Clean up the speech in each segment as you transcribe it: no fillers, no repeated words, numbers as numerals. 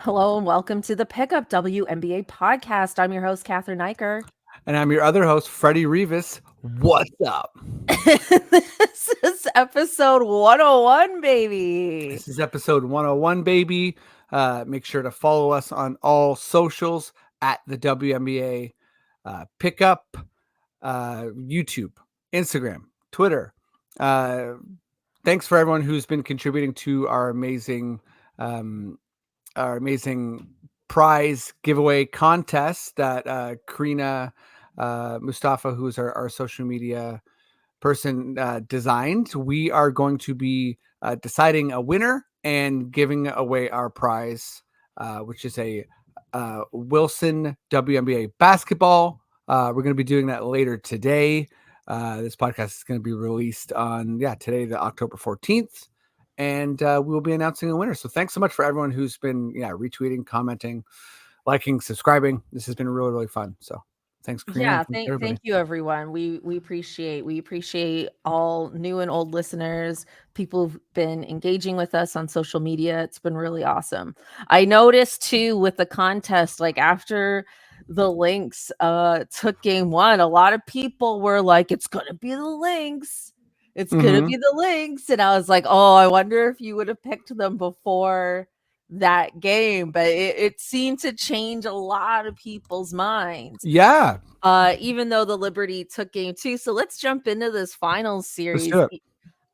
Hello and welcome to the Pickup WNBA podcast. I'm your host, Cathryn Eicher. And I'm your other host, Freddie Rivas. What's up? This is episode 101, baby. This is episode 101, baby. Make sure to follow us on all socials at the WNBA Pickup, YouTube, Instagram, Twitter. Thanks for everyone who's been contributing to our amazing prize giveaway contest that Karina Mustafa, who's our social media person, designed. We are going to be deciding a winner and giving away our prize, which is a Wilson WNBA basketball. We're going to be doing that later today. This podcast is going to be released on today, the October 14th. And we will be announcing a winner. So thanks so much for everyone who's been retweeting, commenting, liking, subscribing. This has been really, really fun. So thanks, Karina. Yeah, thank you, everyone. We appreciate all new and old listeners, people who've been engaging with us on social media. It's been really awesome. I noticed too with the contest, like after the Lynx took game one, a lot of people were like, it's gonna be the Lynx. It's gonna be the Lynx. And I was like, oh, I wonder if you would have picked them before that game, but it seemed to change a lot of people's minds. Yeah. Even though the Liberty took game two. So let's jump into this finals series. Let's do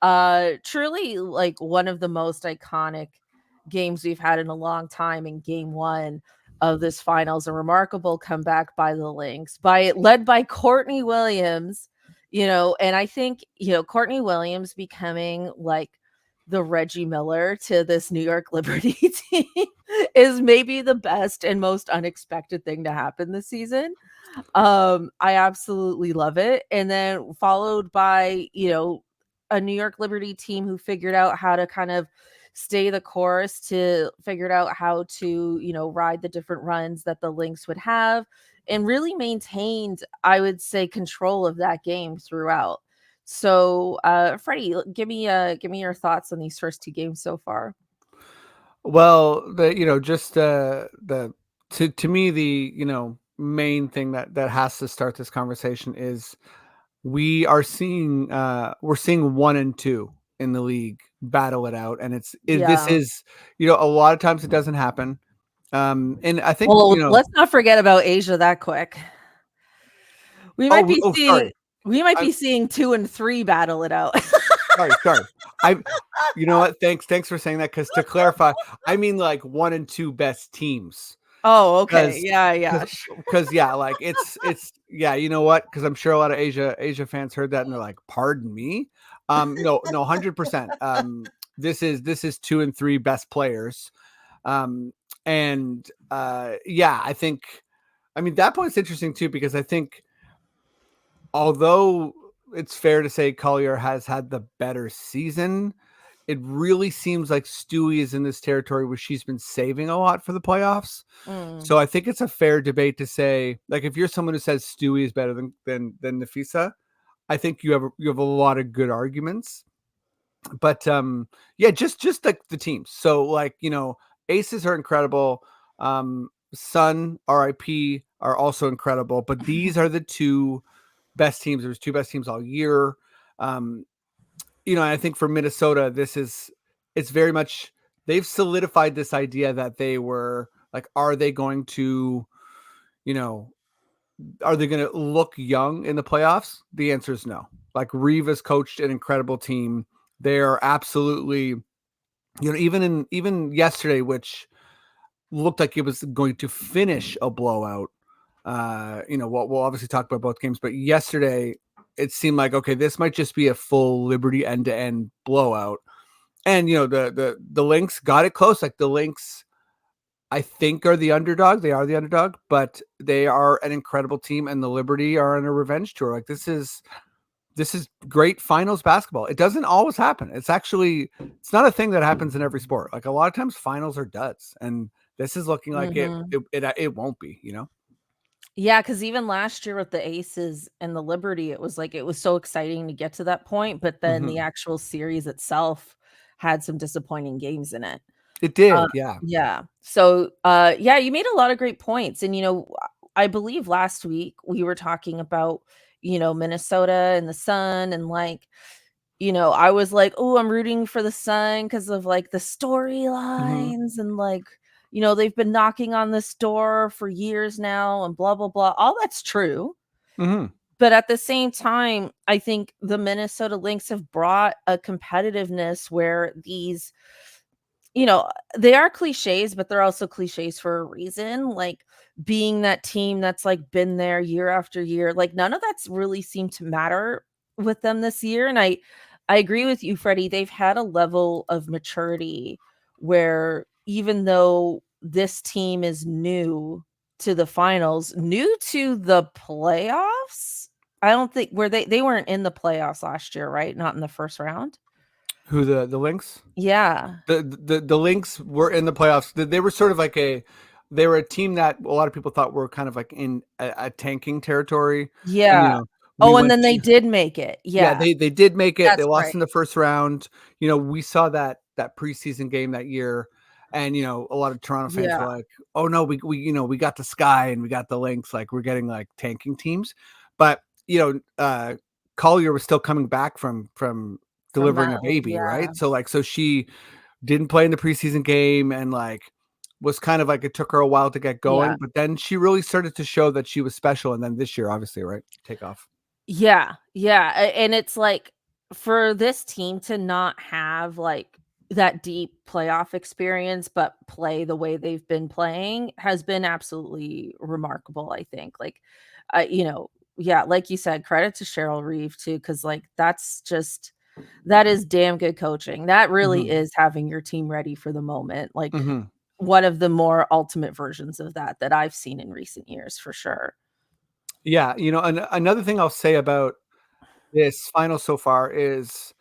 it. Truly like one of the most iconic games we've had in a long time in game one of this finals. A remarkable comeback by the Lynx, led by Courtney Williams, and I think, Courtney Williams becoming like the Reggie Miller to this New York Liberty team is maybe the best and most unexpected thing to happen this season. I absolutely love it. And then followed by, a New York Liberty team who figured out how to kind of stay the course, to figured out how to, ride the different runs that the Lynx would have, and really maintained, I would say, control of that game throughout. So, Freddie, give me your thoughts on these first two games so far. Well, to me, the main thing that has to start this conversation is we're seeing 1 and 2 in the league battle it out, and this Yeah. is a lot of times it doesn't happen. And I think Well, let's not forget about Asia that quick. We might be seeing sorry. we might be seeing 2 and 3 battle it out. Sorry. You know what? Thanks for saying that, because to clarify, I mean like 1 and 2 best teams. Oh, okay. Yeah. Because like it's you know what? Because I'm sure a lot of Asia fans heard that and they're like, "Pardon me." No, 100%. This is 2 and 3 best players. I think, that point's interesting too, because I think, although it's fair to say Collier has had the better season, it really seems like Stewie is in this territory where she's been saving a lot for the playoffs. So I think it's a fair debate to say, like, if you're someone who says Stewie is better than Nafisa, I think you have a lot of good arguments. But just like the teams. So like, Aces are incredible. Sun, RIP, are also incredible. But these are the two best teams. There's two best teams all year. I think for Minnesota, it's very much, they've solidified this idea that they were like, are they going to look young in the playoffs? The answer is no. Like, Rivas coached an incredible team. They are absolutely, even yesterday, which looked like it was going to finish a blowout. We'll obviously talk about both games, but yesterday it seemed like, okay, this might just be a full Liberty end-to-end blowout. And the Lynx got it close. Like, the Lynx, I think, are the underdog. They are the underdog, but they are an incredible team, and the Liberty are on a revenge tour. Like, this is great finals basketball. It doesn't always happen. It's not a thing that happens in every sport. Like, a lot of times finals are duds, and this is looking like it won't be, Yeah, because even last year with the Aces and the Liberty, it was so exciting to get to that point, but then the actual series itself had some disappointing games in it. It did, yeah. Yeah. So, yeah, you made a lot of great points. And, I believe last week we were talking about, Minnesota and the Sun and I was like, "Oh, I'm rooting for the Sun because of like the Mhm, storylines and they've been knocking on this door for years now and blah blah blah." All that's true. mhm. But at the same time, I think the Minnesota Lynx have brought a competitiveness where these you know, they are cliches, but they're also cliches for a reason, like, being that team that's, like, been there year after year, like, none of that's really seemed to matter with them this year, and I agree with you, Freddie, they've had a level of maturity where even though this team is new to the finals, new to the playoffs? I don't think were they weren't in the playoffs last year, right? Not in the first round? Who, the Lynx? Yeah. The Lynx were in the playoffs. They were sort of like they were a team that a lot of people thought were kind of like in a tanking territory, and, Yeah. we Oh, and went then they to did make it. yeah, Yeah, they did make it. They that's lost right. in the first round. We saw that preseason game that year, and, a lot of Toronto fans Yeah, were like, "Oh, no, we got the Sky and we got the Lynx, like, we're getting, like, tanking teams." But, Collier was still coming back from from delivering that a baby, yeah. right? So she didn't play in the preseason game and, like, was kind of like it took her a while to get Yeah. going, but then she really started to show that she was special, and then this year, obviously, right? Take off. Yeah, yeah, and it's like, for this team to not have, like, that deep playoff experience, but play the way they've been playing has been absolutely remarkable, I think, like, yeah, like you said, credit to Cheryl Reeve too, because that is damn good coaching. That really Mhm. is having your team ready for the moment, like, Mhm. one of the more ultimate versions of that I've seen in recent years, for sure. Yeah, another thing I'll say about this final so far is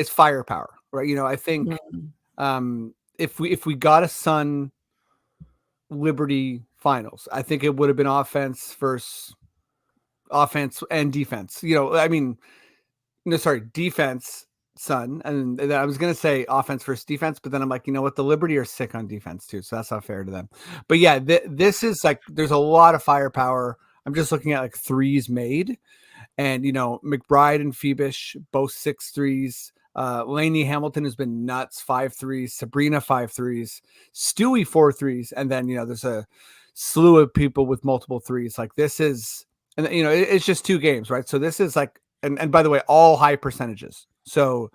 firepower, right? I think, Mhm. if we got a Sun Liberty finals, I think it would have been offense and defense. I mean, no, sorry, defense, Sun, and then I was gonna say offense versus defense, but then I'm like, you know what? The Liberty are sick on defense too, so that's not fair to them. But yeah, this is like there's a lot of firepower. I'm just looking at like threes made. And, McBride and Phoebish, both 6 threes. Lainey Hamilton has been nuts, 5 threes. Sabrina, 5 threes. Stewie, 4 threes. And then, there's a slew of people with multiple threes. Like this is, and, it's just 2 games, right? So this is like, and by the way, all high percentages. So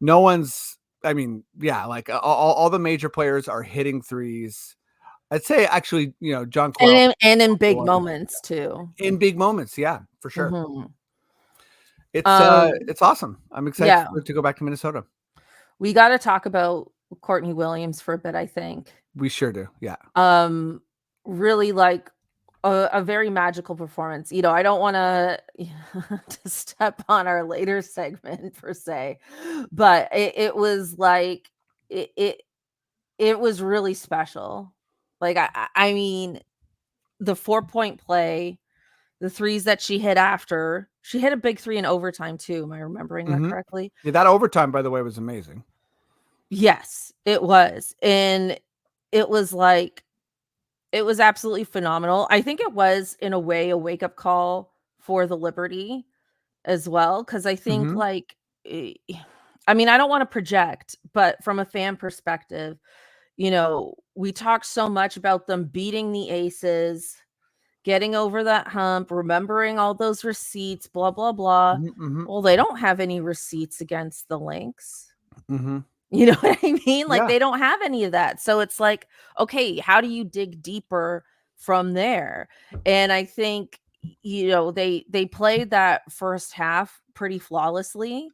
no one's, I mean, yeah, like all the major players are hitting threes. I'd say actually, John And Quell in big moments too. in big moments. Yeah, for sure. Mhm. It's Um, it's awesome. I'm excited yeah, for it to go back to Minnesota. we gotta talk about Courtney Williams for a bit, I think. We sure do. Yeah. Um, really, like, a very magical performance. I don't wanna to step on our later segment per se, but it was like it it it was really special. Like, I mean, the 4-point play, the threes that she hit a big 3 in overtime too, am I remembering that Mhm. correctly? Yeah, that overtime, by the way, was amazing. Yes, it was, and it was like it was absolutely phenomenal. I think it was, in a way, a wake-up call for the Liberty as well, because I think, Mhm. like, eh I mean, I don't wanna project, but from a fan perspective, we talked so much about them beating the Aces, getting over that hump, remembering all those receipts, blah, blah, blah. Mhm, mhm, Well, they don't have any receipts against the Lynx. mhm. You know what I mean? Like, Yeah. they don't have any of that. So it's like, okay, how do you dig deeper from there? And I think, they played that first half pretty flawlessly,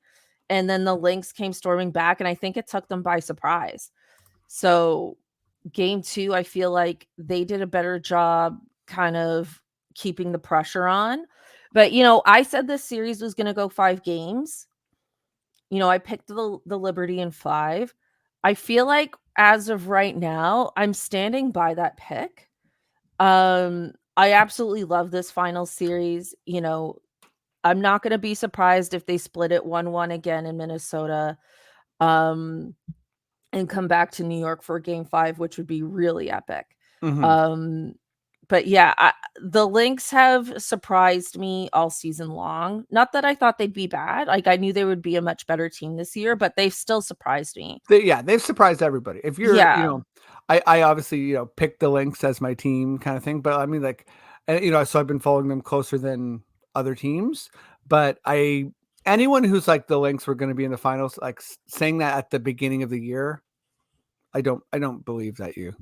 and then the Lynx came storming back, and I think it took them by surprise. So, game 2, I feel like they did a better job kind of keeping the pressure on. But, I said this series was gonna go 5 games. I picked the Liberty in 5. I feel like as of right now, I'm standing by that pick. I absolutely love this final series. I'm not gonna be surprised if they split it 1-1 again in Minnesota. Um, and come back to New York for game 5, which would be really epic. Mhm. Um, but yeah, the Lynx have surprised me all season long. Not that I thought they'd be bad. Like, I knew they would be a much better team this year, but they've still surprised me. They've surprised everybody. If you're, Yeah. I obviously, picked the Lynx as my team kind of thing, but I mean, like, so I've been following them closer than other teams, but anyone who's like the Lynx were going to be in the finals, like saying that at the beginning of the year, I don't believe that you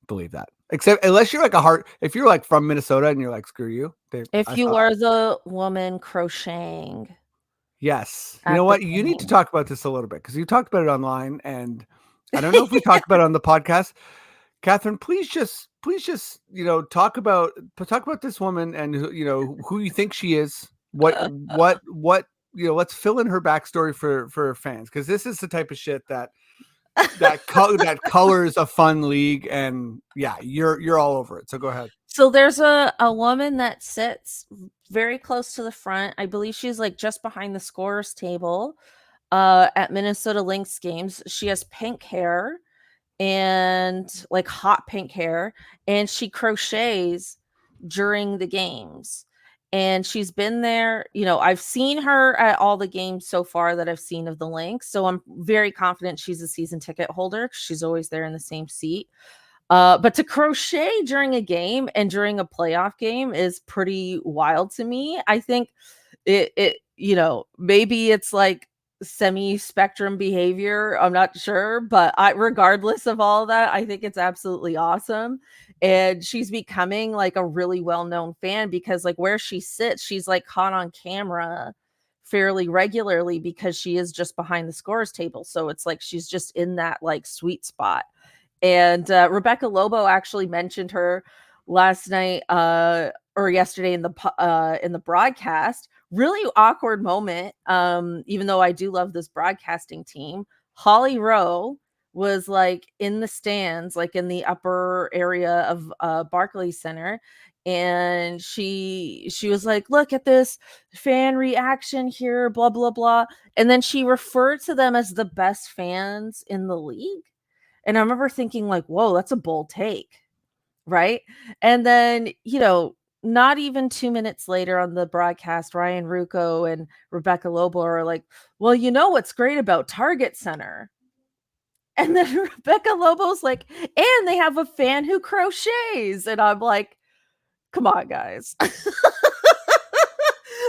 believe that. Except unless you're like if you're like from Minnesota and you're like, screw you. If you are the woman crocheting Yes. You know at the what? You need to game. talk about this a little bit because you talked about it online, and I don't know if we talked about it on the podcast. Cathryn, please just, talk about this woman and who you think she is. Let's fill in her backstory for fans, because this is the type of shit that colors a fun league, and yeah, you're all over it. So go ahead. So there's a woman that sits very close to the front. I believe she's like just behind the scorer's table at Minnesota Lynx games. She has pink hair and like hot pink hair, and she crochets during the games. And she's been there, I've seen her at all the games so far that I've seen of the Lynx. So I'm very confident she's a season ticket holder. She's always there in the same seat. But to crochet during a game and during a playoff game is pretty wild to me. I think maybe it's like semi-spectrum behavior. I'm not sure, but regardless of all that, I think it's absolutely awesome. And she's becoming like a really well-known fan because like where she sits, she's like caught on camera fairly regularly because she is just behind the scorer's table. So it's like she's just in that like sweet spot. And Rebecca Lobo actually mentioned her last night or yesterday in the broadcast. Really awkward moment. Even though I do love this broadcasting team, Holly Rowe was like in the stands, like in the upper area of Barclays Center, and she was like, "Look at this fan reaction here, blah blah blah," and then she referred to them as the best fans in the league. And I remember thinking like, "Whoa, that's a bold take." Right? And then, not even 2 minutes later on the broadcast, Ryan Rucco and Rebecca Lobo are like, "Well, you know what's great about Target Center?" And then Rebecca Lobo's like, "And they have a fan who crochets." And I'm like, "Come on, guys."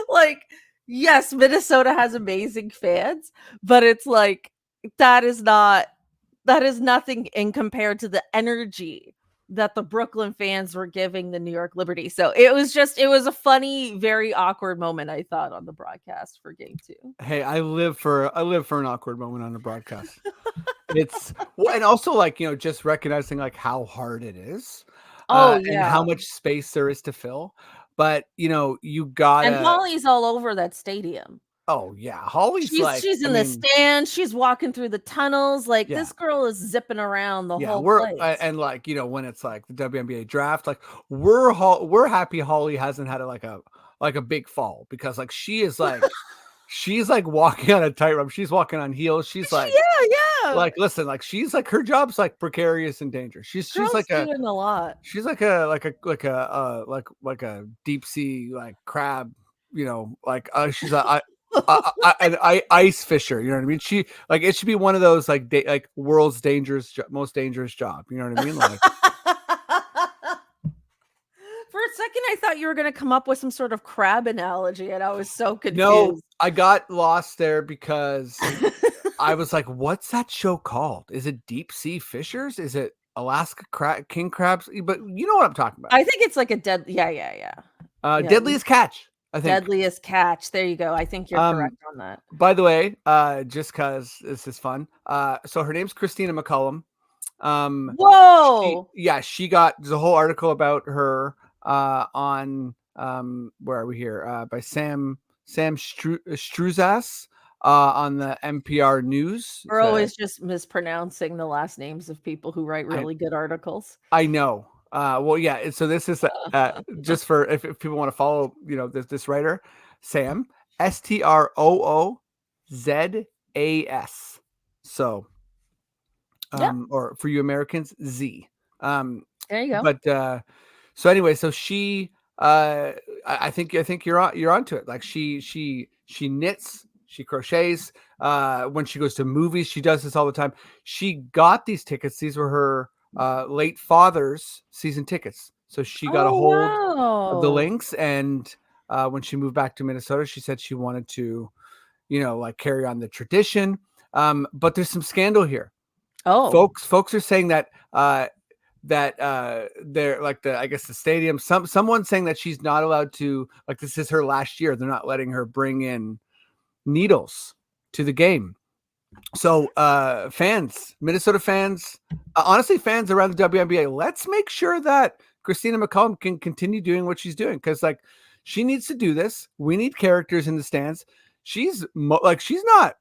Like, yes, Minnesota has amazing fans, but it's like that is nothing in compared to the energy that the Brooklyn fans were giving the New York Liberty. So it was a funny, very awkward moment, I thought, on the broadcast for game 2. Hey, I live for an awkward moment on the broadcast. It's and also like, just recognizing like how hard it is, Oh, and how yeah. much space there is to fill. But you And gotta. Holly's all over that stadium. Oh yeah, Holly's like, She's I in the mean, stands, she's walking through the tunnels, like, yeah, this girl is zipping around the yeah. whole place. And like, when it's like the WNBA draft, like we're happy Holly hasn't had a big fall, because like she's like walking on a tightrope. She's walking on heels. She's Yeah, yeah. listen, like she's like, her job's like precarious and dangerous. She's Girl's like a doing a lot. she's like a deep sea like crab, like she's an ice fisher. You know what I mean? She like, it should be one of those like like world's most dangerous job. You know what I mean? Like, For a second, I thought you were gonna come up with some sort of crab analogy, and I was so no, confused. I got lost there because I was like, what's that show called? Is it Deep Sea Fishers? Is it Alaska King Crabs? But you know what I'm talking about. I think it's like a yeah, yeah, yeah. Yeah, Deadliest Catch, I think. Deadliest Catch. There you go. I think you're correct on that. By the way, just because this is fun. So her name's Christina McCullum. Whoa! There's a whole article about her on where are we here? By Sam Struzas on the NPR News. We're always just mispronouncing the last names of people who write really good articles. I know. Well, yeah. And so this is just for if people want to follow, this writer, Sam Stroozas. So Yeah. or for you Americans, Z. There you go. But so anyway, so she, I think you're onto it. Like she knits, she crochets. When she goes to movies, she does this all the time. She got these tickets. These were her late father's season tickets. So she got a Oh, hold of the wow. links, and when she moved back to Minnesota, she said she wanted to, like carry on the tradition. But there's some scandal here. Oh. Folks are saying that they're like I guess the stadium, someone saying that she's not allowed to, like, this is her last year. They're not letting her bring in needles to the game. So Minnesota fans, honestly, fans around the WNBA, let's make sure that Christina McCollum can continue doing what she's doing, because like she needs to do this. We need characters in the stands. She's she's not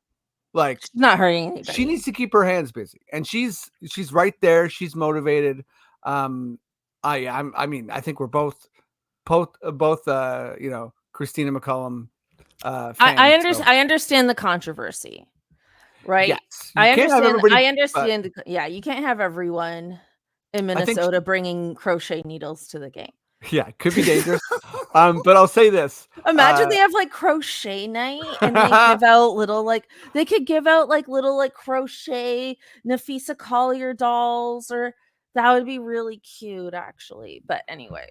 like She's not hurting she anybody. needs to keep her hands busy, and she's right there. She's motivated. I mean, I think we're both Christina McCollum fans. So I understand the controversy, right? yes, you can't have everybody, I but understand yeah, you can't have everyone in I think Minnesota bringing crochet needles to the game. yeah, it could be dangerous. But I'll say this. Imagine they have like crochet night and they give out little like they could give out like little like crochet Nafisa Collier dolls, or that would be really cute actually. But anyway.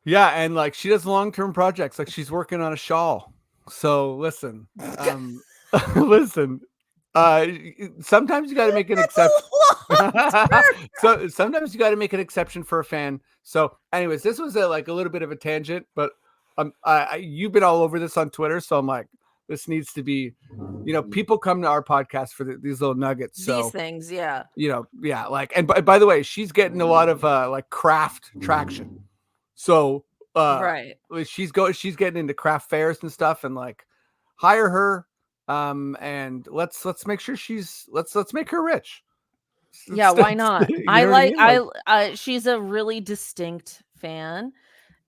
Yeah, and like she does long-term projects. Like she's working on a shawl. So listen, listen. Sometimes you got to make an That's exception. a lot. So sometimes you got to make an exception for a fan. So, anyways, this was a little bit of a tangent, but you've been all over this on Twitter, so I'm like, this needs to be, people come to our podcast for these little nuggets. So These things, yeah. yeah, like, and by the way, she's getting a lot of like craft traction. So Right. she's getting into craft fairs and stuff, and like hire her. And let's make sure let's make her rich. Yeah, why not? You I know what I like mean? Like, she's a really distinct fan.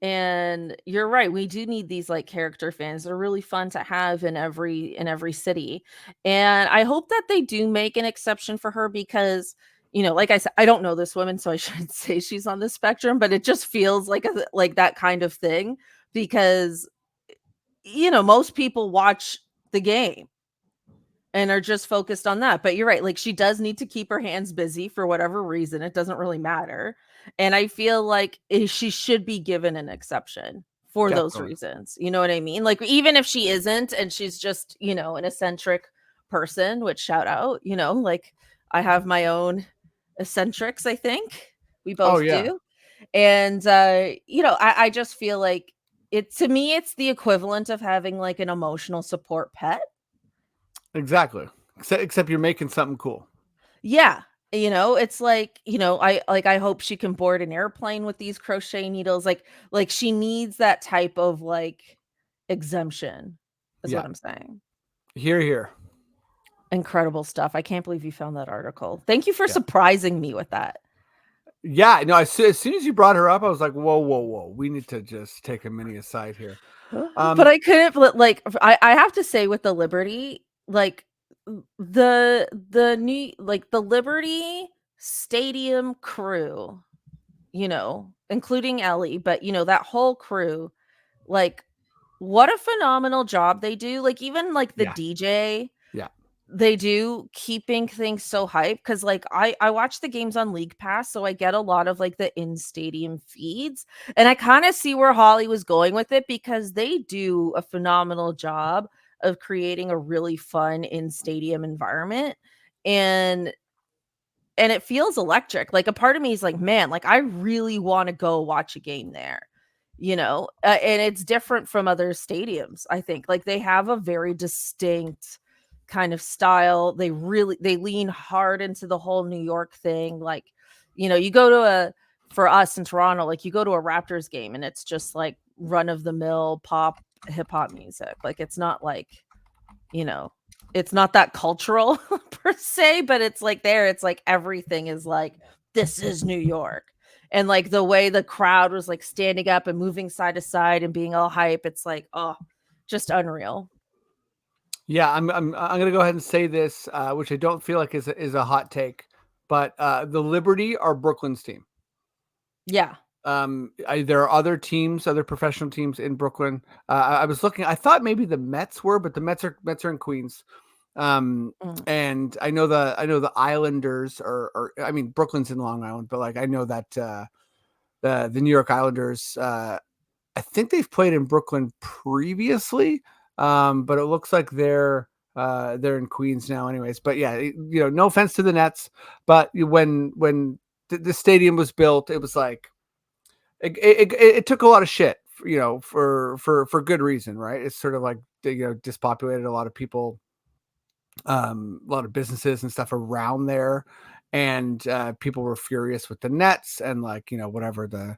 And you're right, we do need these like character fans. They're really fun to have in every city. And I hope that they do make an exception for her because, like I said, I don't know this woman, so I shouldn't say she's on the spectrum, but it just feels like like that kind of thing because most people watch the game and are just focused on that. But you're right, like she does need to keep her hands busy for whatever reason. It doesn't really matter. And I feel like she should be given an exception for those definitely. reasons. You know what I mean? Like even if she isn't and she's just, an eccentric person, which shout out, like I have my own eccentrics, I think. We Oh both yeah, do. And I just feel like to me it's the equivalent of having like an emotional support pet. exactly. Except you're making something cool. Yeah. It's like, I hope she can board an airplane with these crochet needles. Like she needs that type of like exemption is Yeah. what I'm saying. Here. Incredible stuff. I can't believe you found that article. Thank you for Yeah. surprising me with that. Yeah. No, as soon as you brought her up, I was like, whoa. We need to just take a mini aside here. But I couldn't like I have to say with the Liberty, like the new like the Liberty Stadium crew, including Ellie, but that whole crew, like what a phenomenal job they do. Like even like the Yeah. DJ Yeah. they do keeping things so hype because like I watch the games on League Pass, so I get a lot of like the in stadium feeds, and I kind of see where Holly was going with it because they do a phenomenal job of creating a really fun in stadium environment, and it feels electric. Like a part of me is like, man, like I really want to go watch a game there, and it's different from other stadiums. I think like they have a very distinct kind of style. They lean hard into the whole New York thing. Like, you go to for us in Toronto, like you go to a Raptors game and it's just like run of the mill pop hip hop music. Like it's not like, it's not that cultural per se, but it's like it's like everything is like, this is New York. And like the way the crowd was like standing up and moving side to side and being all hype, it's like, oh, just unreal. Yeah, I'm gonna go ahead and say this, which I don't feel like is a hot take, but the Liberty are Brooklyn's team. Yeah. There are other teams, other professional teams in Brooklyn. I was looking. I thought maybe the Mets were, but the Mets are in Queens. Mm. And I know the Islanders are. I mean, Brooklyn's in Long Island, but like I know that the New York Islanders. I think they've played in Brooklyn previously, but it looks like they're in Queens now, anyways. But yeah, no offense to the Nets, but when the stadium was built, it was like it took a lot of shit, for good reason, right? It's sort of like dispopulated a lot of people, a lot of businesses and stuff around there, and people were furious with the Nets and like whatever the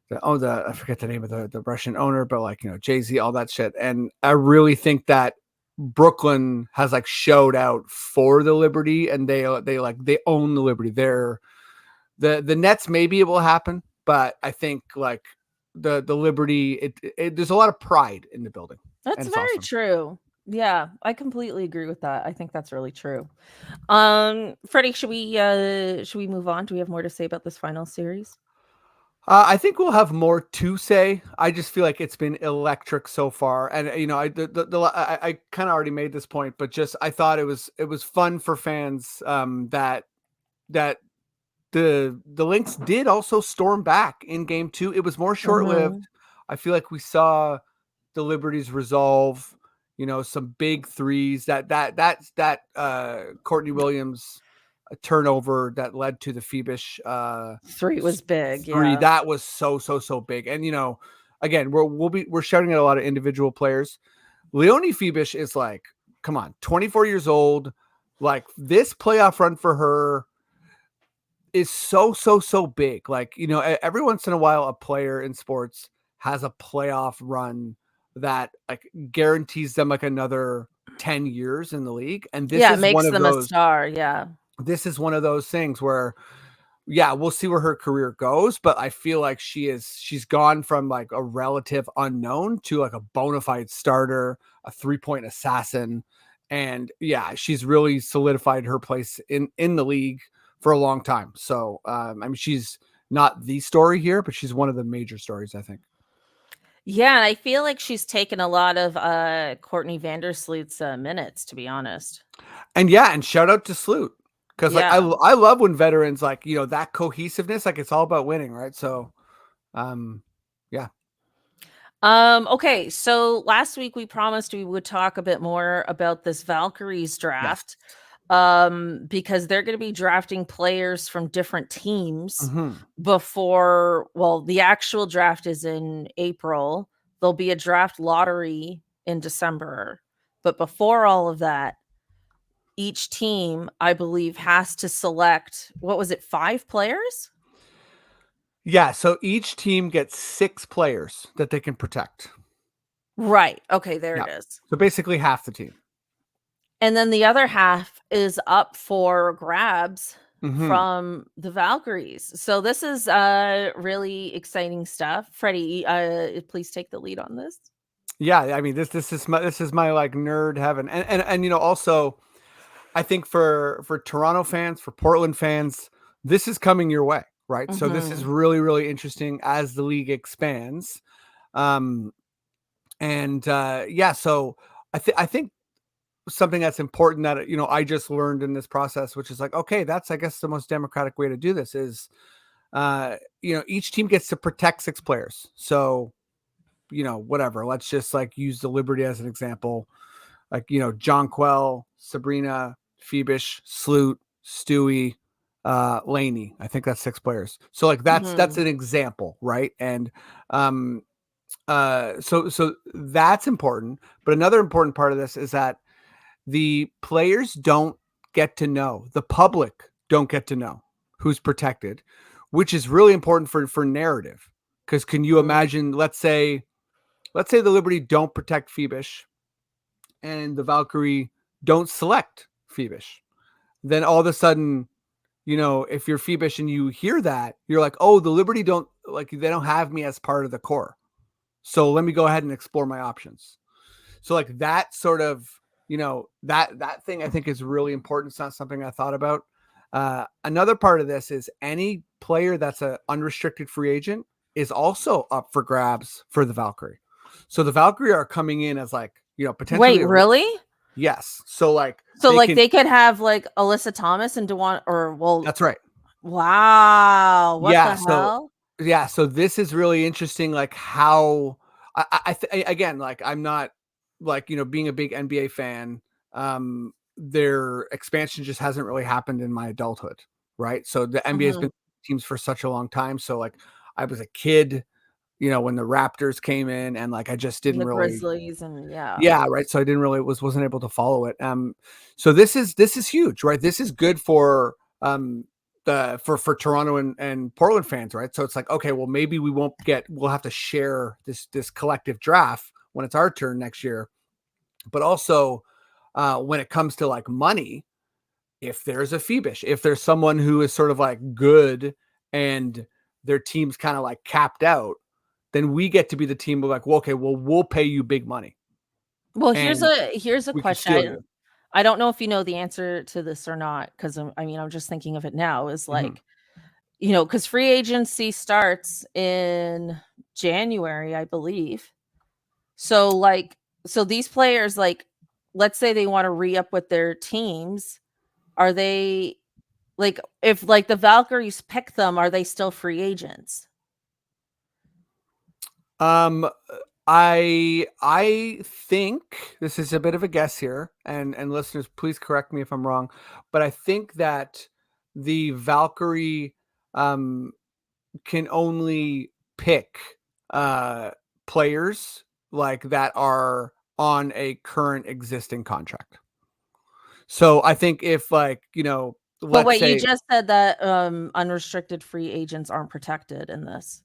I forget the name of the Russian owner, but like Jay-Z, all that shit. And I really think that Brooklyn has like showed out for the Liberty, and they own the Liberty. The Nets, maybe it will happen, but I think like the Liberty, there's a lot of pride in the building, That's and it's very awesome. true. Yeah, I completely agree with that. I think that's really true. Freddie, should we move on? Do we have more to say about this final series? I think we'll have more to say. I just feel like it's been electric so far, and I kind of already made this point, but just I thought it was fun for fans, that the Lynx did also storm back in game 2. It was more short lived. Mhm. I feel like we saw the Liberties resolve, some big threes, that Courtney Williams turnover that led to the Phoebish 3 was big, three. yeah. That was so big. And again, we're shouting at a lot of individual players. Leonie Phoebish is like, come on, 24 years old. Like this playoff run for her is so big. Like, every once in a while, a player in sports has a playoff run that like guarantees them like another 10 years in the league. And Yeah, it makes them a star, yeah. this is one of those things where, yeah, we'll see where her career goes, but I feel like she's gone from like a relative unknown to like a bona fide starter, a 3-point assassin. And yeah, she's really solidified her place in the league for a long time. So, I mean, she's not the story here, but she's one of the major stories, I think. Yeah, and I feel like she's taken a lot of, Courtney Vandersloot's, minutes, to be honest. And yeah, and shout out to Sloot. Cause like Yeah. I love when veterans like, that cohesiveness, like it's all about winning, right? So, um, yeah. Okay, so last week we promised we would talk a bit more about this Valkyries Yes. draft, because they're gonna be drafting players from different teams Mhm. before the actual draft is in April. There'll be a draft lottery in December. But before all of that, each team, I believe, has to select, what was it, 5 players? Yeah, so each team gets 6 players that they can protect. Right. Okay, there Yeah. it is. So basically half the team. And then the other half is up for grabs Mhm. from the Valkyries. So this is really exciting stuff. Freddie, please take the lead on this. Yeah, I mean this is my like nerd heaven. And also I think for Toronto fans, for Portland fans, this is coming your way, right? So this is Mhm. really really interesting as the league expands. Um and yeah, so I think something that's important that I just learned in this process, which is like, okay, that's I guess the most democratic way to do this is each team gets to protect 6 players. So, whatever. Let's just like use the Liberty as an example. Like, Jonquel, Sabrina, Phoebish, Sloot, Stewie, Laney. I think that's 6 players. So like that's Mhm. an example, right? And um so that's important. But another important part of this is that the players don't get to know, the public don't get to know who's protected, which is really important for narrative. Because can you Mm. imagine, let's say the Liberty don't protect Phoebish and the Valkyrie don't select Phoebish. Then all of a sudden, if you're Phoebish and you hear that, you're like, oh, the Liberty they don't have me as part of the core. So let me go ahead and explore my options. So like that sort of that thing I think is really important. It's not something I thought about. Another part of this is any player that's an unrestricted free agent is also up for grabs for the Valkyrie. So the Valkyrie are coming in as potentially. Wait, really? Yes. So So they could have Alyssa Thomas and DeWan, that's right. Wow, what the hell? Yeah. So this is really interesting. How again, I'm not being a big NBA fan. Their expansion just hasn't really happened in my adulthood. Right. So the NBA has been teams for such a long time. So I was a kid, when the Raptors came in, and I just didn't the really Grizzlies and yeah, right. So I didn't really wasn't able to follow it. So this is huge, right? This is good for for Toronto and Portland fans, right? So it's okay, well, maybe we'll have to share this collective draft when it's our turn next year. But also when it comes to money, if there's a Phoebish, if there's someone who is sort of good and their team's kind of capped out, then we get to be the team of well, okay, well, we'll pay you big money. Well, here's a question. I don't know if you know the answer to this or not, because I'm just thinking of it now. Is because free agency starts in January, I believe. So so these players, let's say they want to re-up with their teams, are they if the Valkyries pick them, are they still free agents? I think this is a bit of a guess here, and listeners, please correct me if I'm wrong, but I think that the Valkyrie can only pick players that are on a current existing contract. So I think if But wait, you just said that unrestricted free agents aren't protected in this.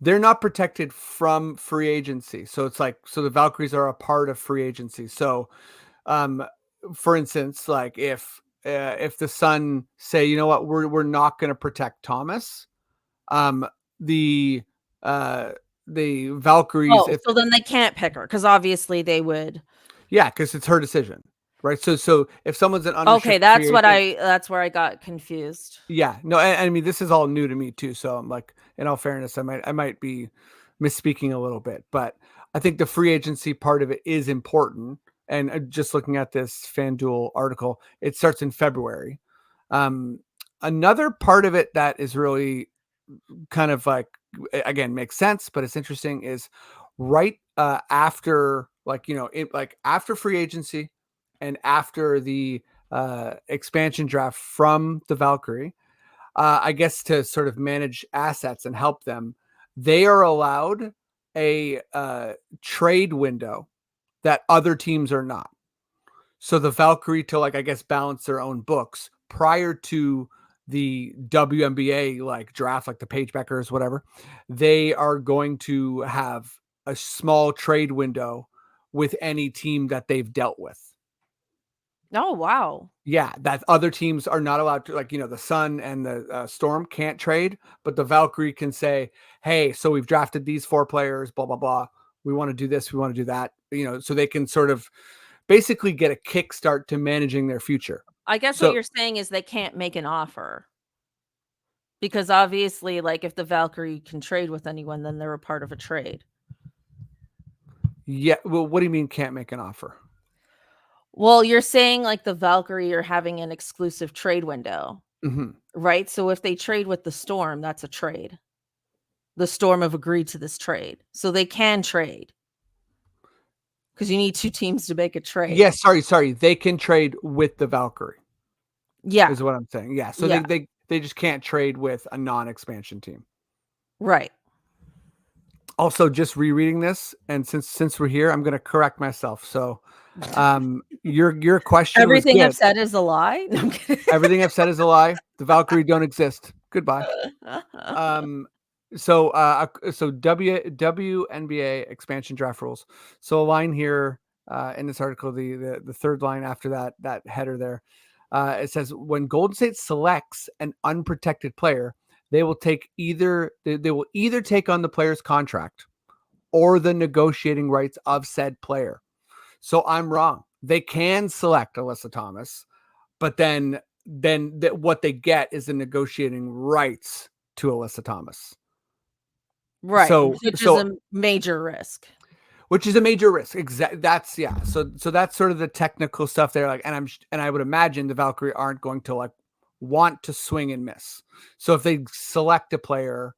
They're not protected from free agency. So it's so the Valkyries are a part of free agency. So, for instance, if the Sun say, you know what, we're not going to protect Thomas, the Valkyries. So then they can't pick her because obviously they would. Yeah, because it's her decision, right? So if someone's an unrestricted that's where I got confused. Yeah, no, I mean, this is all new to me too. So I'm in all fairness, I might be misspeaking a little bit, but I think the free agency part of it is important. And just looking at this FanDuel article, it starts in February. Another part of it that is really kind of again, makes sense, but it's interesting is right after after free agency and after the expansion draft from the Valkyrie, I guess to sort of manage assets and help them, they are allowed a trade window that other teams are not. So the Valkyrie to I guess balance their own books prior to the WNBA draft, the Pagebackers, whatever, they are going to have a small trade window with any team that they've dealt with. Oh, wow. Yeah, that other teams are not allowed to, the Sun and the Storm can't trade, but the Valkyrie can say, hey, so we've drafted these 4 players, blah, blah, blah. We want to do this. We want to do that, so they can sort of basically get a kickstart to managing their future. I guess what you're saying is they can't make an offer. Because obviously, if the Valkyrie can trade with anyone, then they're a part of a trade. Yeah. Well, what do you mean can't make an offer? Well, you're saying the Valkyrie are having an exclusive trade window, right? So if they trade with the Storm, that's a trade. The Storm have agreed to this trade, so they can trade. Because you need 2 teams to make a trade. Yeah, sorry. They can trade with the Valkyrie. Yeah, is what I'm saying. Yeah, so they just can't trade with a non-expansion team. Right. Also, just rereading this, and since we're here, I'm going to correct myself. So, your question. Everything I've said is a lie. No, I'm kidding. Everything I've said is a lie. The Valkyrie don't exist. Goodbye. So WNBA expansion draft rules. So a line here in this article, the third line after that header there, it says when Golden State selects an unprotected player, they will either take on the player's contract or the negotiating rights of said player. So I'm wrong. They can select Alyssa Thomas, but then what they get is the negotiating rights to Alyssa Thomas. Right, So which is so a major risk. which is a major risk. That's yeah. So that's sort of the technical stuff there. Like, and I would imagine the Valkyrie aren't going to like want to swing and miss. So if they select a player,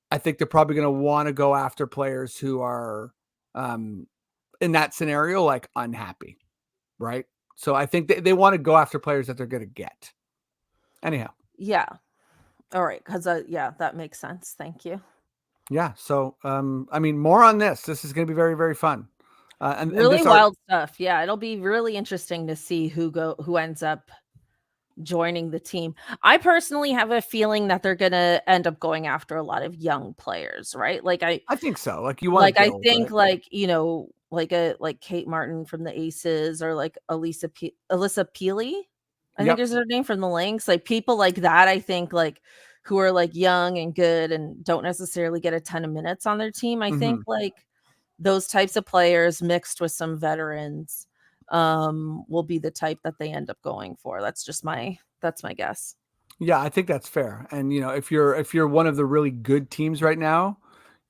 I think they're probably going to want to go after players who are, in that scenario, like unhappy, right? So I think they want to go after players that they're going to get. Anyhow, Yeah. All right, because yeah, that makes sense. Thank you. yeah. So I mean, more on this. This is going to be very very fun. And Really this art. wild stuff. Yeah, it'll be really interesting to see who ends up joining the team. I personally have a feeling that they're gonna end up going after a lot of young players, right? I think so. Like you want to I build, think right? like, like Kate Martin from the Aces or like Alyssa Peely, I think Yep. is her name from the Lynx. Like people like that, I think like who are like young and good and don't necessarily get a ton of minutes on their team. I think Mm-hmm. like those types of players mixed with some veterans will be the type that they end up going for. That's my guess. Yeah, I think that's fair. And if you're one of the really good teams right now,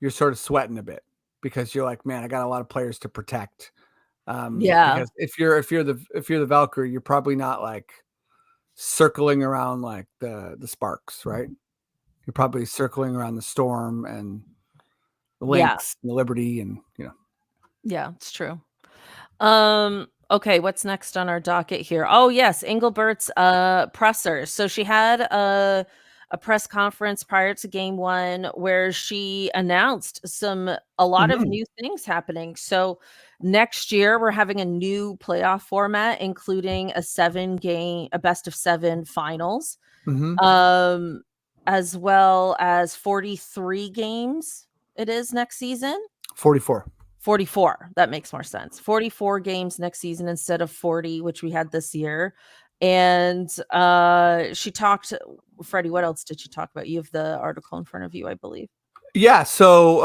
you're sort of sweating a bit because you're like, man, I got a lot of players to protect. Yeah. Because if you're the Valkyrie, you're probably not like circling around like the Sparks, right? You're probably circling around the Storm and the Yeah. Lynx, and the Liberty, and Yeah, it's true. Okay, what's next on our docket here? Oh, yes, Engelbert's presser. So she had a press conference prior to game 1 where she announced a lot of Mhm. new things happening. So next year we're having a new playoff format including a best of 7 finals. Mhm. Um as well as 43 games it is next season. 44. 44, that makes more sense. 44 games next season instead of 40, which we had this year. And she talked Freddie, what else did she talk about? You have the article in front of you, I believe. Yeah, so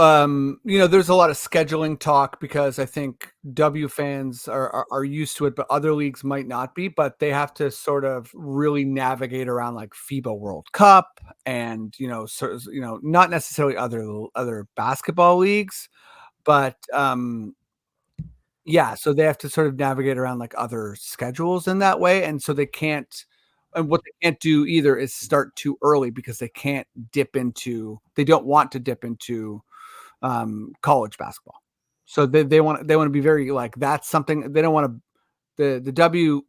there's a lot of scheduling talk because I think W fans are used to it, but other leagues might not be. But they have to sort of really navigate around like FIBA World Cup and not necessarily other basketball leagues, but yeah, so they have to sort of navigate around like other schedules in that way, and so they can't. And what they can't do either is start too early because they don't want to dip into college basketball. So they want to be very like that's something they don't want to the W,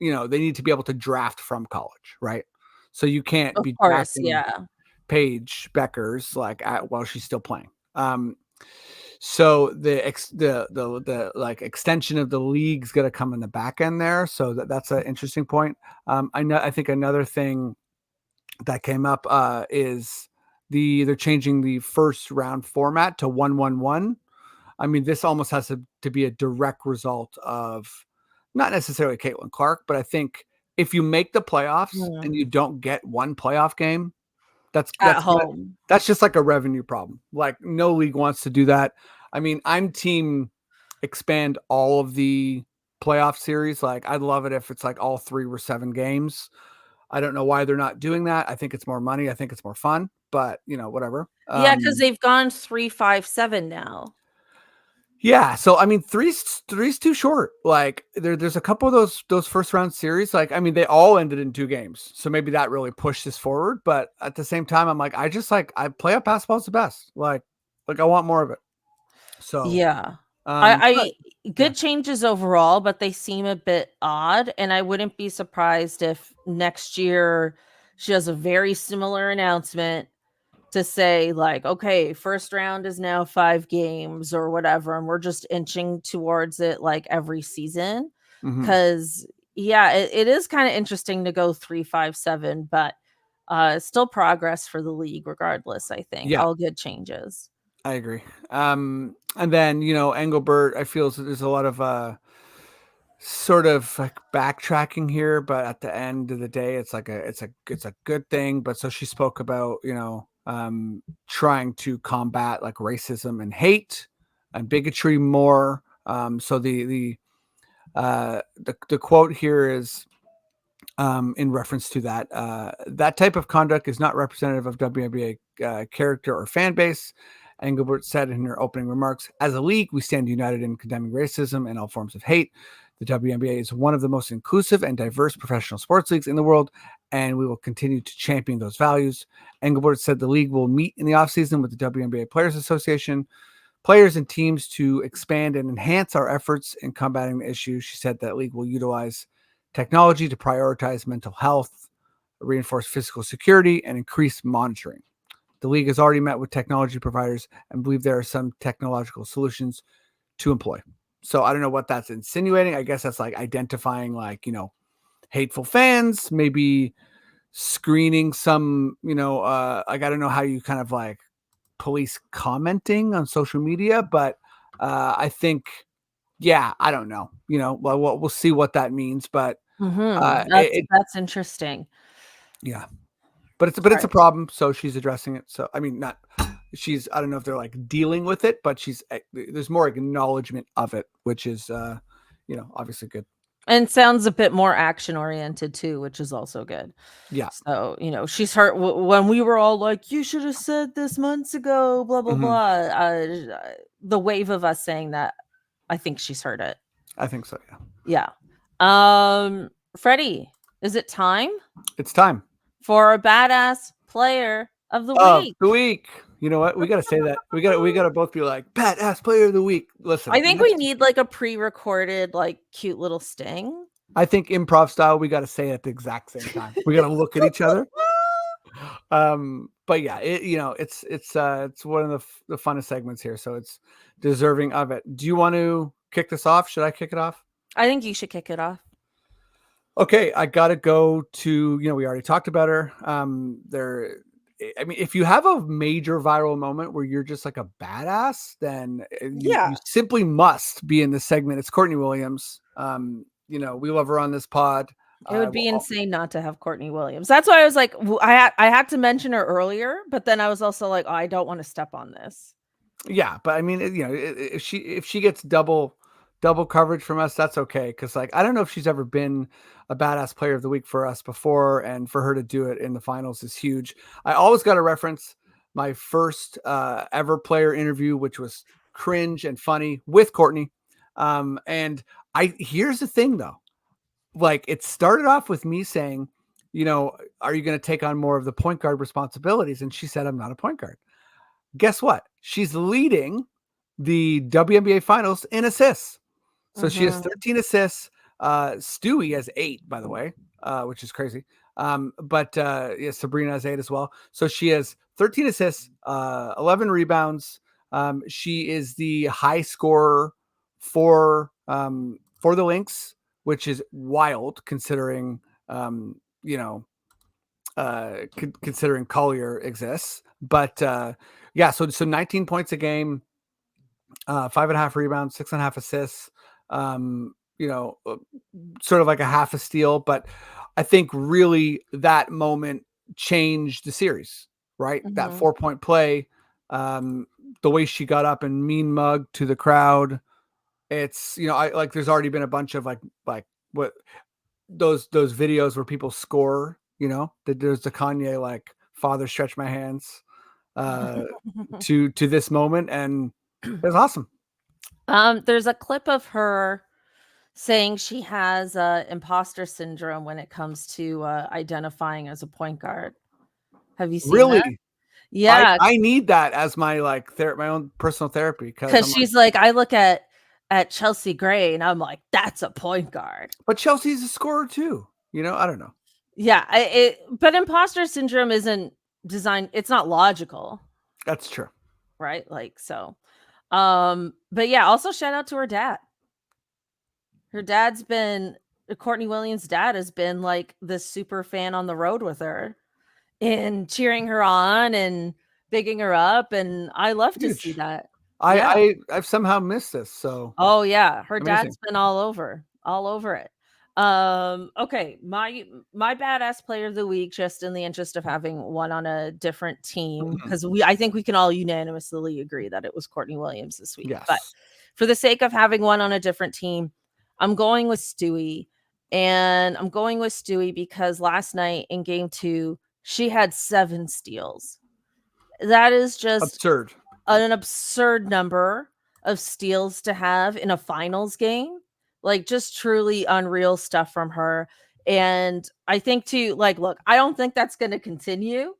they need to be able to draft from college, right? So you can't Of be course, drafting yeah. Paige Beckers like while she's still playing. So the like extension of the league's going to come in the back end there. So that's an interesting point. I think another thing that came up is they're changing the first round format to 1-1-1. I mean, this almost has to be a direct result of not necessarily Caitlin Clark, but I think if you make the playoffs and you Mm. don't get one playoff game, that's At that's home. that's just like a revenue problem. Like no league wants to do that. I mean, I'm team expand all of the playoff series. Like I'd love it if it's like all 3 were 7 games. I don't know why they're not doing that. I think it's more money. I think it's more fun, but whatever. Yeah, because 'cause they've gone 3-5-7 now. Yeah, so I mean, three's too short. Like there's a couple of those first round series. Like I mean, they all ended in 2 games, so maybe that really pushed this forward. But at the same time, I'm like, I just like I playoff basketball is the best. Like I want more of it. So Yeah. but yeah, Good changes overall, but they seem a bit odd, and I wouldn't be surprised if next year she does a very similar announcement to say like, "Okay, first round is now 5 games," or whatever, and we're just inching towards it, like, every season. hmm, Because yeah, it is kinda interesting to go 3-5-7, but, still progress for the league regardless, I think. yeah, All good changes. I agree. And then Engelbert, I feel there's a lot of sort of like backtracking here, but at the end of the day, it's a good thing. But so she spoke about trying to combat like racism and hate and bigotry more. So The quote here is in reference to that. That type of conduct is not representative of WNBA character or fan base. Engelbert said in her opening remarks, as a league, we stand united in condemning racism and all forms of hate. The WNBA is one of the most inclusive and diverse professional sports leagues in the world, and we will continue to champion those values. Engelbert said the league will meet in the offseason with the WNBA Players Association, players and teams to expand and enhance our efforts in combating the issue. She said that league will utilize technology to prioritize mental health, reinforce physical security, and increase monitoring. The league has already met with technology providers and believe there are some technological solutions to employ. So I don't know what that's insinuating. I guess that's like identifying hateful fans, maybe screening some, I don't know how you kind of like police commenting on social media, but I think, I don't know, well, we'll see what that means, but That's interesting. yeah, but it's a problem. So she's addressing it. So, I mean, not she's, I don't know if they're like dealing with it, but there's more acknowledgement of it, which is, obviously good. And sounds a bit more action oriented too, which is also good. Yeah. So, she's hurt when we were all like, you should have said this months ago, blah, blah, blah. The wave of us saying that, I think she's heard it. I think so. Yeah. Yeah. Freddie, is it time? It's time for a badass player of the week. You know what? We got to say that. We got to both be like badass player of the week. Listen, I think we need like a pre-recorded, like cute little sting. I think improv style, we got to say it at the exact same time. We got to look at each other. But yeah, it's one of the funnest segments here, so it's deserving of it. Do you want to kick this off? Should I kick it off? I think you should kick it off. Okay, I gotta go to, we already talked about her. If you have a major viral moment where you're just like a badass, then you simply must be in this segment. It's Courtney Williams. We love her on this pod. It would be insane not to have Courtney Williams. That's why I was like, I had to mention her earlier, but then I was also like, I don't want to step on this. Yeah, but I mean, if she gets double coverage from us, that's okay. Because I don't know if she's ever been a badass player of the week for us before, and for her to do it in the finals is huge. I always got to reference my first ever player interview, which was cringe and funny with Courtney. And here's the thing though, it started off with me saying, are you going to take on more of the point guard responsibilities? And she said, I'm not a point guard. Guess what? She's leading the WNBA Finals in assists. So she has 13 assists. Stewie has 8, by the way, which is crazy. But Sabrina has 8 as well. So she has 13 assists, 11 rebounds. She is the high scorer for the Lynx, which is wild considering considering Collier exists. But so 19 points a game, 5.5 rebounds, 6.5 assists. Sort of like a half a steal, but I think really that moment changed the series, right? That 4-point play, the way she got up and mean mug to the crowd. It's, there's already been a bunch of like what those videos where people score, there's the Kanye, like, Father Stretch My Hands, to this moment. And it was awesome. There's a clip of her saying she has imposter syndrome when it comes to identifying as a point guard. Have you seen that? Yeah, I need that as my my own personal therapy, because she's like, I look at Chelsea Gray and I'm like, that's a point guard. But Chelsea's a scorer too. I don't know. Yeah, but imposter syndrome isn't designed. It's not logical. That's true, right? So. But yeah, also shout out to her dad. Courtney Williams' dad has been like this super fan on the road with her and cheering her on and bigging her up. And I love to see that. I've somehow missed this. So, oh yeah, her dad's been all over it. Okay, my badass player of the week, just in the interest of having one on a different team, because I think we can all unanimously agree that it was Courtney Williams this week. Yes. But for the sake of having one on a different team, I'm going with Stewie. And I'm going with Stewie because last night in game 2, she had 7 steals. That is just Absurd. an absurd number of steals to have in a finals game. Like, just truly unreal stuff from her. And I think too, like, look, I don't think that's going to continue.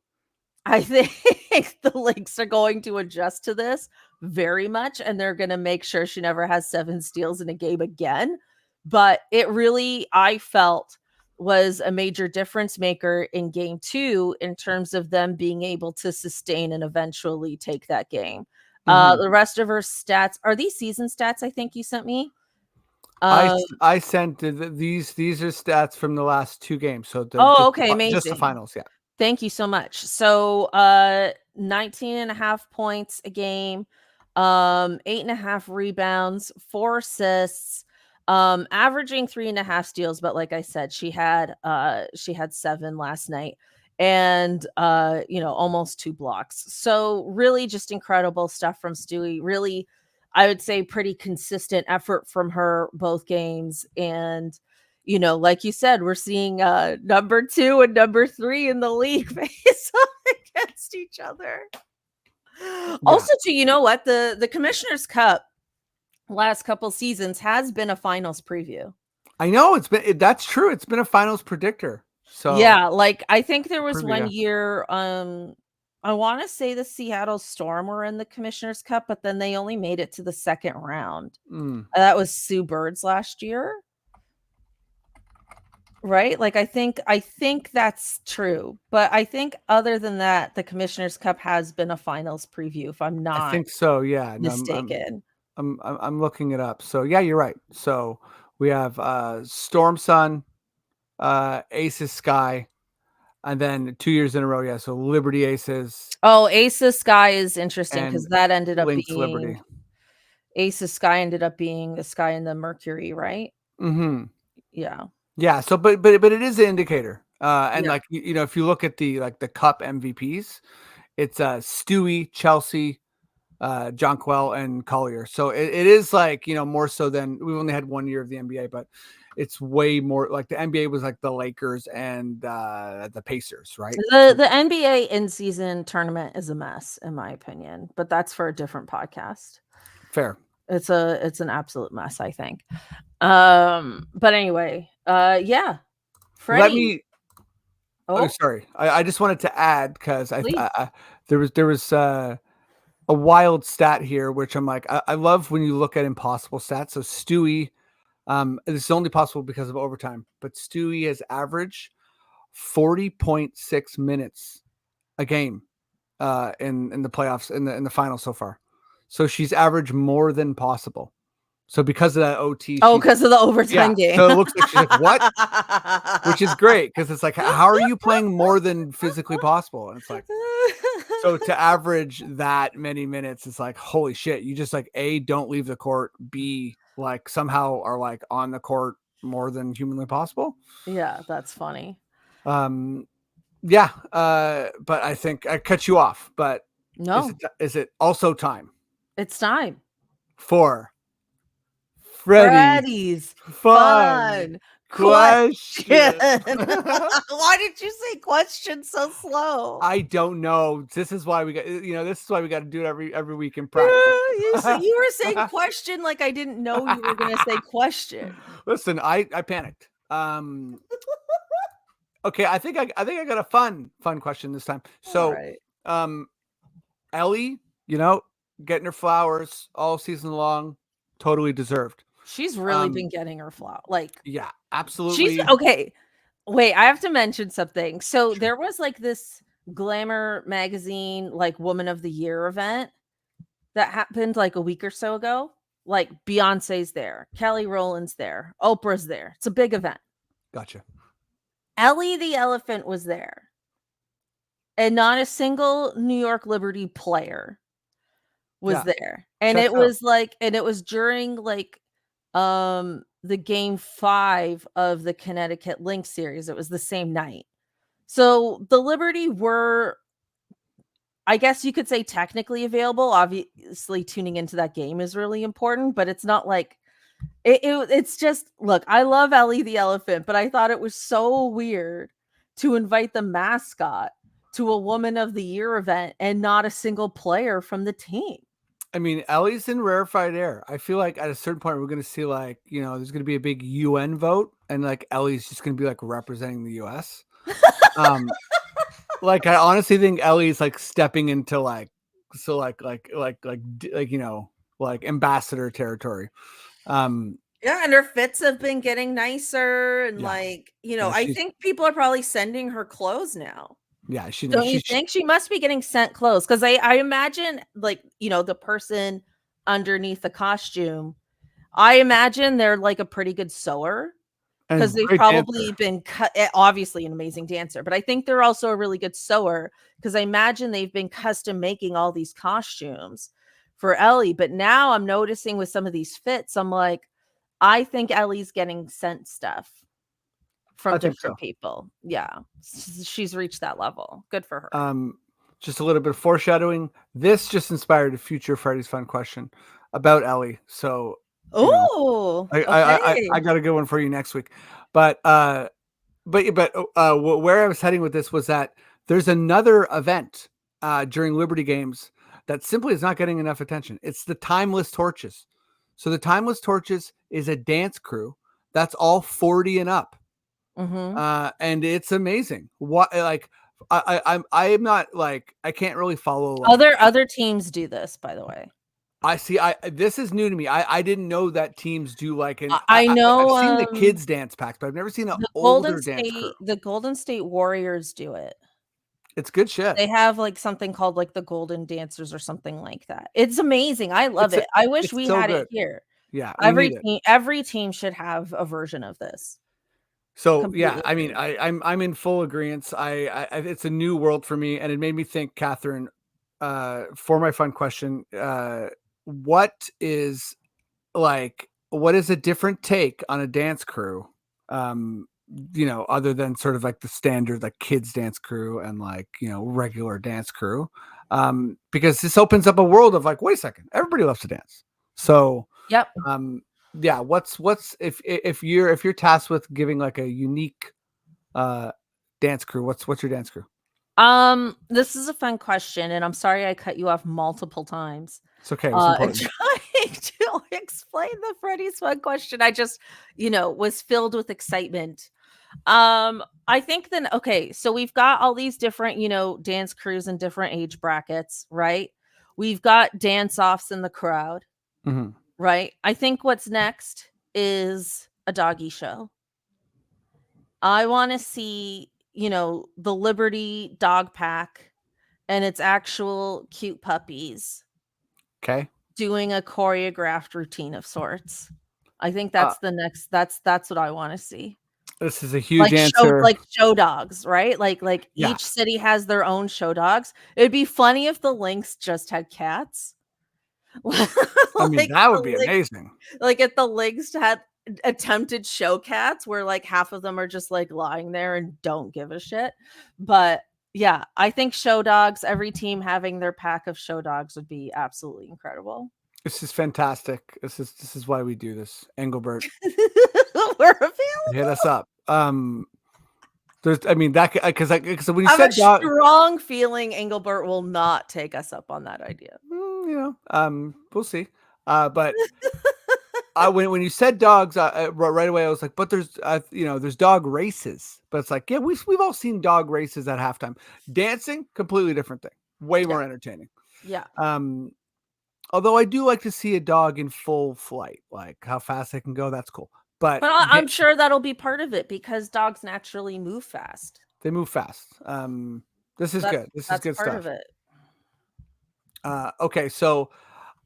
I think the Lynx are going to adjust to this very much, and they're going to make sure she never has 7 steals in a game again. But it really, I felt, was a major difference maker in game 2 in terms of them being able to sustain and eventually take that game. The rest of her stats are these season stats I think you sent me. I sent these are stats from the last 2 games. So Okay, just the amazing. finals. Yeah. Thank you so much. So 19 and a half points a game, 8.5 rebounds, 4 assists, averaging 3.5 steals, but like I said, she had 7 last night, and almost 2 blocks. So really just incredible stuff from Stewie. Really, I would say pretty consistent effort from her both games. And like you said, we're seeing number 2 and number 3 in the league face off against each other. Yeah. Also, too, you know what? The Commissioner's Cup last couple seasons has been a finals preview. I know that's true. It's been a finals predictor. So yeah, like I think there was preview, one yeah. year, I want to say the Seattle Storm were in the Commissioner's Cup, but then they only made it to the second round. That was Sue Bird's last year. Right? Like I think that's true. But I think other than that, the Commissioner's Cup has been a finals preview, if I'm not I think so, yeah. mistaken. I'm looking it up. So yeah, you're right. So we have Storm Sun, Aces Sky, and then 2 years in a row, yeah. So Liberty Aces. Oh, Aces Sky is interesting because that ended up Lynx being Liberty. Aces Sky ended up being the Sky and the Mercury, right? Yeah. Yeah. So, but it is an indicator. And Yeah. like if you look at the Cup MVPs, it's Stewie, Chelsea, Jonquel, and Collier. So it is like more so than we've only had 1 year of the NBA, but it's way more like the NBA was like the Lakers and the Pacers, right? The NBA in-season tournament is a mess, in my opinion, but that's for a different podcast. Fair. It's an absolute mess, I think. But anyway, yeah. Freddie. Let me. Oh, sorry. I just wanted to add because there was a wild stat here, which I'm like, I love when you look at impossible stats. So Stewie, this is only possible because of overtime, but Stewie has averaged 40.6 minutes a game in the playoffs in the finals so far. So she's averaged more than possible. So because of that OT, because of the overtime game. So it looks like she's like, what? Which is great because it's like, how are you playing more than physically possible? And it's like, so to average that many minutes, it's like, holy shit! You just like A, don't leave the court. B, like somehow are like on the court more than humanly possible. Yeah, that's funny. Yeah, but I think I cut you off. But no, is it also time? It's time for Freddie's fun question. Why did you say question so slow? I don't know. This is why we got to do it every week in practice. You were saying question like I didn't know you were going to say question. Listen, I panicked. Okay, I think I got a fun question this time. So, Ellie, getting her flowers all season long, totally deserved. She's really been getting her flower. Like, yeah, absolutely. She's okay. Wait, I have to mention something. So there was like this Glamour magazine, like Woman of the Year event that happened like a week or so ago. Like Beyonce's there, Kelly Rowland's there, Oprah's there. It's a big event. Gotcha. Ellie the Elephant was there. And not a single New York Liberty player was there. And it was like, and it was during like the game 5 of the Connecticut Lynx series. It was the same night. So the Liberty were, I guess you could say, technically available. Obviously tuning into that game is really important, but it's not like It's just, look, I love Ellie the elephant, but I thought it was so weird to invite the mascot to a Woman of the Year event and not a single player from the team. I mean, Ellie's in rarefied air. I feel like at a certain point we're going to see like, there's going to be a big UN vote and like Ellie's just going to be like representing the US. Like I honestly think Ellie's like stepping into like ambassador territory. Yeah, and her fits have been getting nicer and Yeah. I think people are probably sending her clothes now. Yeah, Don't you think? She must be getting sent clothes because I imagine the person underneath the costume, I imagine they're like a pretty good sewer because they've probably been cut, obviously an amazing dancer, but I think they're also a really good sewer because I imagine they've been custom making all these costumes for Ellie. But now I'm noticing with some of these fits, I'm like, I think Ellie's getting sent stuff from different people. Yeah. She's reached that level. Good for her. Just a little bit of foreshadowing. This just inspired a future Freddy's Fun question about Ellie. So, okay. I got a good one for you next week. But where I was heading with this was that there's another event during Liberty Games that simply is not getting enough attention. It's the Timeless Torches. So the Timeless Torches is a dance crew that's all 40 and up. And it's amazing. What like I'm not like I can't really follow other teams do this, by the way. I see. This is new to me. I didn't know that teams do like an. I know I've seen the kids dance packs, but I've never seen an older dance crew. The Golden State Warriors do it. It's good shit. They have like something called like the Golden Dancers or something like that. It's amazing. I love it. I wish we had it here. Yeah, every team should have a version of this. So yeah, I mean, I'm in full agreement. It's a new world for me, and it made me think, Cathryn, for my fun question, what is a different take on a dance crew? Other than sort of like the standard like kids dance crew and like regular dance crew, because this opens up a world of like, wait a second, everybody loves to dance. So yep. Yeah, what's if you're tasked with giving like a unique dance crew, what's your dance crew? This is a fun question, and I'm sorry I cut you off multiple times. It's okay. It was important. Trying to explain the Freddy's Fun question, I just was filled with excitement. I think then so we've got all these different dance crews in different age brackets, right? We've got dance offs in the crowd. Mm-hmm. Right. I think what's next is a doggy show. I want to see, the Liberty dog pack and its actual cute puppies. Okay. Doing a choreographed routine of sorts. I think that's the next. That's what I want to see. This is a huge answer. Like show dogs, right? Like each city has their own show dogs. It'd be funny if the Lynx just had cats. I mean, that would be amazing. Like if the Lynx had attempted show cats where like half of them are just like lying there and don't give a shit. But yeah, I think show dogs, every team having their pack of show dogs would be absolutely incredible. This is fantastic. This is why we do this. Englebert. We're available. Hit us up. There's, I mean, that because when you I have said a strong feeling Englebert will not take us up on that idea. We'll see. But when you said dogs, right away I was like, but there's there's dog races. But it's like, yeah, we've all seen dog races at halftime. Dancing, completely different thing. Way more entertaining. Yeah. Although I do like to see a dog in full flight, like how fast they can go. That's cool. But I'm sure that'll be part of it because dogs naturally move fast. They move fast. This is good. This is good part stuff. Of it. Okay, so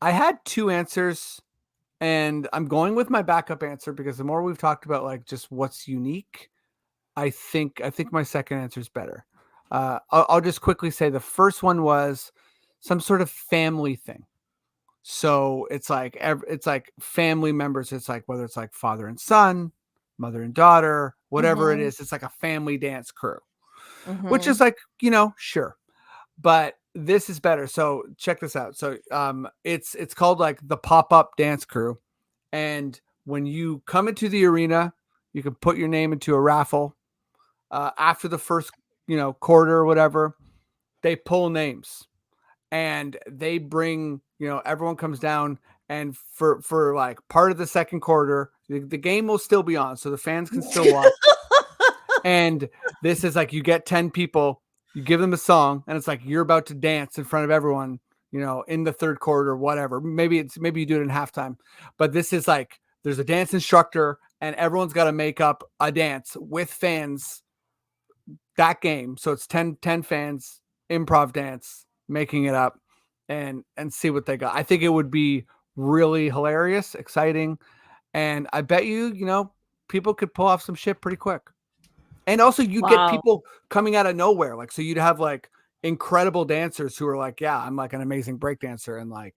I had two answers, and I'm going with my backup answer because the more we've talked about like just what's unique, I think my second answer is better. I'll just quickly say the first one was some sort of family thing. So it's like family members. It's like whether it's like father and son, mother and daughter, whatever it is. It's like a family dance crew, which is like sure, but this is better. So check this out. So it's called like the pop-up dance crew, and when you come into the arena, you can put your name into a raffle. After the first, quarter or whatever, they pull names and they bring, everyone comes down, and for like part of the second quarter, the game will still be on, so the fans can still watch. And this is like, you get 10 people, you give them a song, and it's like you're about to dance in front of everyone, in the third quarter, whatever. Maybe you do it in halftime, but this is like, there's a dance instructor and everyone's got to make up a dance with fans that game. So it's 10 fans, improv dance, making it up and see what they got. I think it would be really hilarious, exciting. And I bet people could pull off some shit pretty quick. And also you'd get people coming out of nowhere. Like, so you'd have like incredible dancers who are like, yeah, I'm like an amazing break dancer. And like,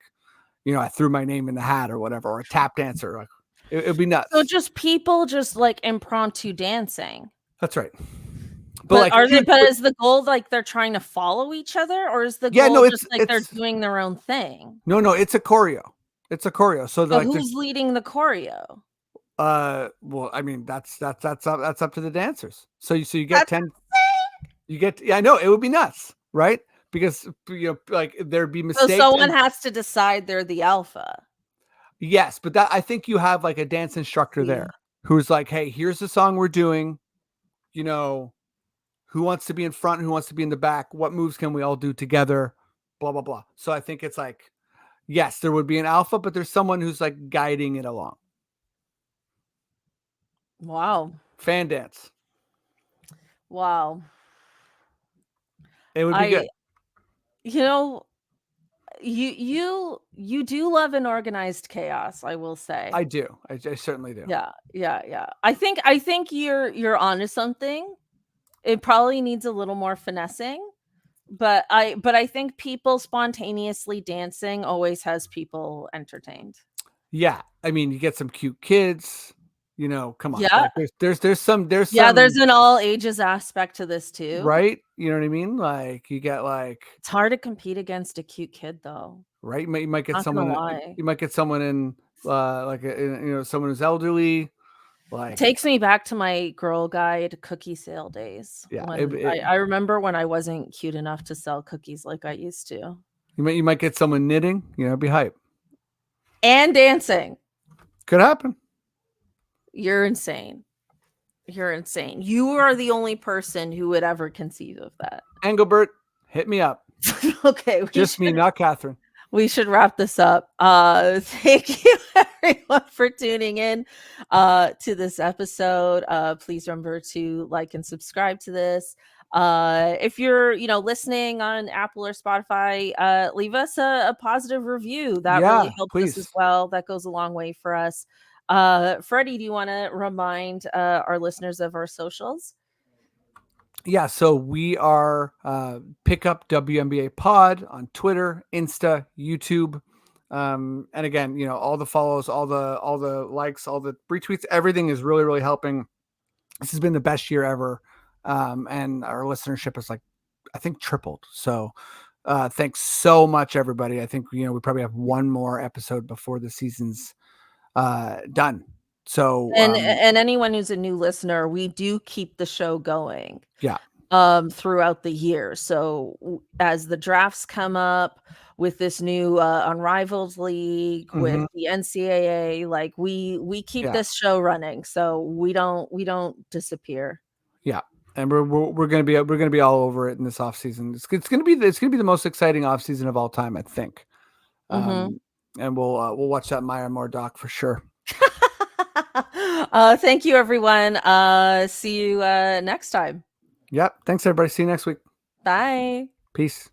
I threw my name in the hat or whatever, or a tap dancer. Like, it'd be nuts. So just people just like impromptu dancing. That's right. But is the goal like they're trying to follow each other, or is the goal just like they're doing their own thing? No, it's a choreo. So like, who's leading the choreo? Well, I mean, that's up to the dancers. So you get 10. I know it would be nuts, right? Because like there'd be mistakes. So someone has to decide they're the alpha. Yes, but I think you have like a dance instructor there who's like, hey, here's the song we're doing. Who wants to be in front? Who wants to be in the back? What moves can we all do together? Blah, blah, blah. So I think it's like, yes, there would be an alpha, but there's someone who's like guiding it along. Wow. Fan dance. Wow. It would be good. You do love an organized chaos, I will say. I do. I certainly do. Yeah. I think you're onto something. It probably needs a little more finessing, but I think people spontaneously dancing always has people entertained. Yeah, I mean, you get some cute kids. Come on. Yeah, like there's some. There's an all ages aspect to this too, right? You know what I mean? Like you get like, it's hard to compete against a cute kid though, right? You might get someone. You might get someone in like someone who's elderly. Like, it takes me back to my Girl Guide cookie sale days. Yeah, I remember when I wasn't cute enough to sell cookies like I used to. You might get someone knitting. Be hype and dancing. Could happen. You're insane. You are the only person who would ever conceive of that. Englebert, hit me up. Okay. Me, not Cathryn. We should wrap this up. Thank you everyone for tuning in to this episode. Please remember to like and subscribe to this. If you're listening on Apple or Spotify, leave us a positive review. That really helps us as well. That goes a long way for us. Freddie, do you want to remind our listeners of our socials? Yeah, so we are Pickup WNBA Pod on Twitter, Insta, YouTube, and again, all the follows, all the likes, all the retweets, everything is really, really helping. This has been the best year ever, and our listenership is like, I think, tripled. So thanks so much, everybody. I think we probably have one more episode before the season's done. So and anyone who's a new listener, we do keep the show going. Yeah. Throughout the year. So as the drafts come up with this new Unrivaled League, with the NCAA, like we keep this show running, so we don't disappear. Yeah. And we're gonna be all over it in this off season. It's gonna be the most exciting off season of all time, I think. And we'll watch that Maya Moore doc for sure. Thank you, everyone. See you next time. Yep. Thanks, everybody. See you next week. Bye. Peace.